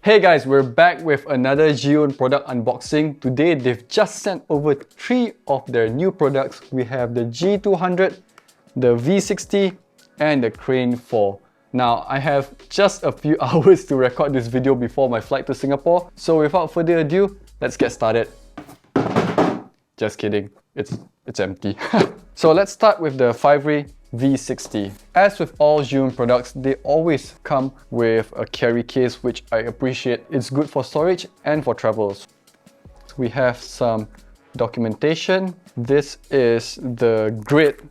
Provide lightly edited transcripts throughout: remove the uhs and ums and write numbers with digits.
Hey guys, we're back with another Zhiyun product unboxing. Today they've just sent over 3 of their new products. We have the G200, the V60 and the Crane 4. Now I have just a few hours to record this video before my flight to Singapore. So without further ado, let's get started. Just kidding, it's empty. So let's start with the Fiveray V60. As with all Zhiyun products, they always come with a carry case, which I appreciate. It's good for storage and for travels. We have some documentation. This is the grid.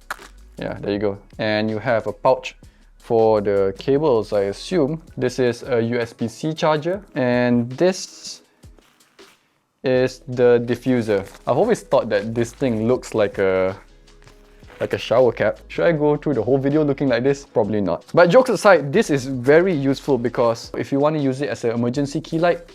Yeah, there you go. And you have a pouch for the cables, I assume. This is a USB-C charger. And this is the diffuser. I've always thought that this thing looks like a shower cap. Should I go through the whole video looking like this? Probably not. But jokes aside, this is very useful because if you want to use it as an emergency key light,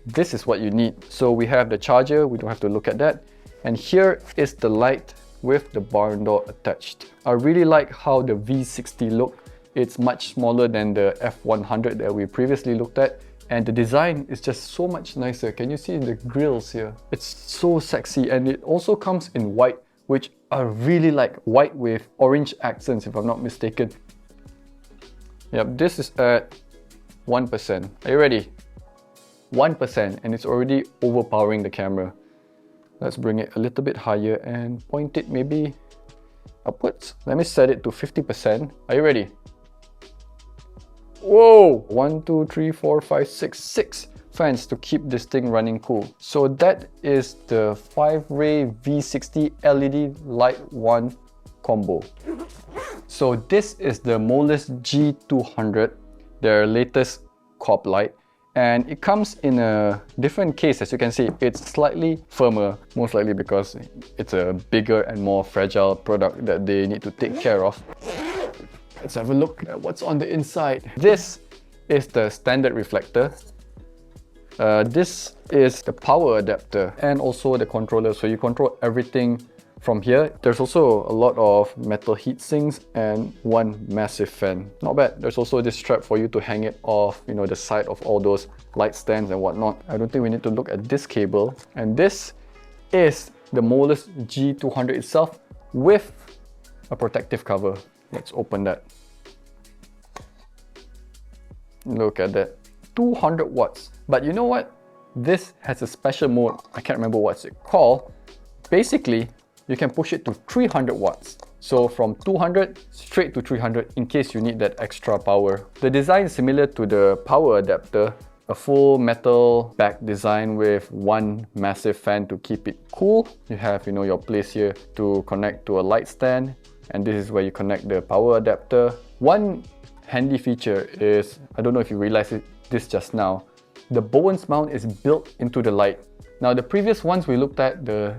this is what you need. So we have the charger, we don't have to look at that. And here is the light with the barn door attached. I really like how the V60 look. It's much smaller than the F100 that we previously looked at. And the design is just so much nicer. Can you see the grills here? It's so sexy, and it also comes in white, which I really like. White with orange accents, if I'm not mistaken. Yep, this is at 1%. Are you ready? 1%, and it's already overpowering the camera. Let's bring it a little bit higher and point it maybe upwards. Let me set it to 50%. Are you ready? Whoa! 1, 2, 3, 4, 5, 6 fans to keep this thing running cool. So that is the Fiveray V60 LED Light 1 combo. So this is the Molus G200, their latest corp light. And it comes in a different case. As you can see, it's slightly firmer, most likely because it's a bigger and more fragile product that they need to take care of. Let's have a look at what's on the inside. This is the standard reflector. This is the power adapter and also the controller, so you control everything from here. There's also a lot of metal heat sinks and one massive fan. Not bad. There's also this strap for you to hang it off, you know, the side of all those light stands and whatnot. I don't think we need to look at this cable. And this is the Molus G200 itself with a protective cover. Let's open that. Look at that. 200 watts. But you know what? This has a special mode. I can't remember what's it called. Basically, you can push it to 300 watts. So from 200 straight to 300 in case you need that extra power. The design is similar to the power adapter. A full metal back design with one massive fan to keep it cool. You have, you know, your place here to connect to a light stand. And this is where you connect the power adapter. One handy feature is, I don't know if you realized this just now, the Bowens mount is built into the light. Now the previous ones we looked at, the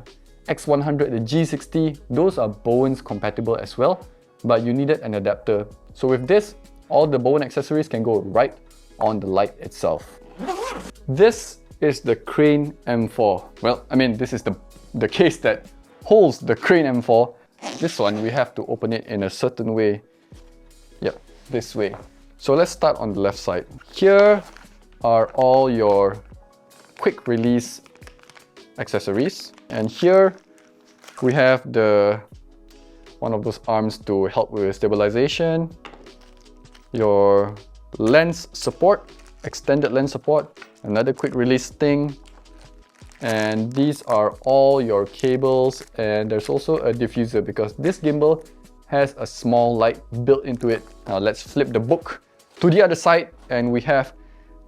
X100, the G60, those are Bowens compatible as well, but you needed an adapter. So with this, all the Bowen accessories can go right on the light itself. This is the Crane M4. Well, I mean, this is the case that holds the Crane M4. This one, we have to open it in a certain way. Yep, this way. So let's start on the left side. Here are all your quick release accessories. And here we have one of those arms to help with stabilization. Your lens support, extended lens support, another quick release thing. And these are all your cables, and there's also a diffuser because this gimbal has a small light built into it. Now let's flip the book to the other side and we have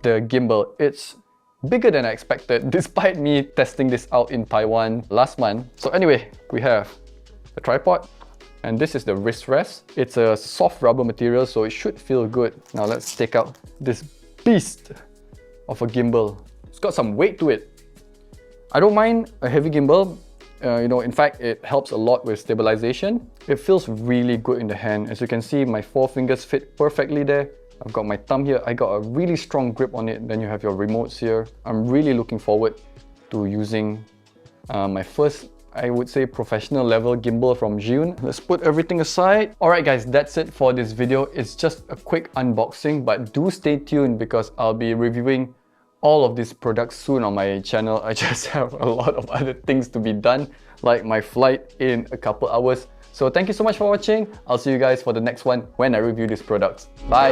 the gimbal. It's bigger than I expected despite me testing this out in Taiwan last month. So anyway, we have the tripod and this is the wrist rest. It's a soft rubber material, so it should feel good. Now let's take out this beast of a gimbal. It's got some weight to it. I don't mind a heavy gimbal. You know, in fact, it helps a lot with stabilization. It feels really good in the hand. As you can see, my 4 fingers fit perfectly there. I've got my thumb here. I got a really strong grip on it. Then you have your remotes here. I'm really looking forward to using my first, I would say, professional level gimbal from Zhiyun. Let's put everything aside. Alright guys, that's it for this video. It's just a quick unboxing, but do stay tuned because I'll be reviewing all of these products soon on my channel. I just have a lot of other things to be done, like my flight in a couple hours. So thank you so much for watching. I'll see you guys for the next one when I review these products. Bye!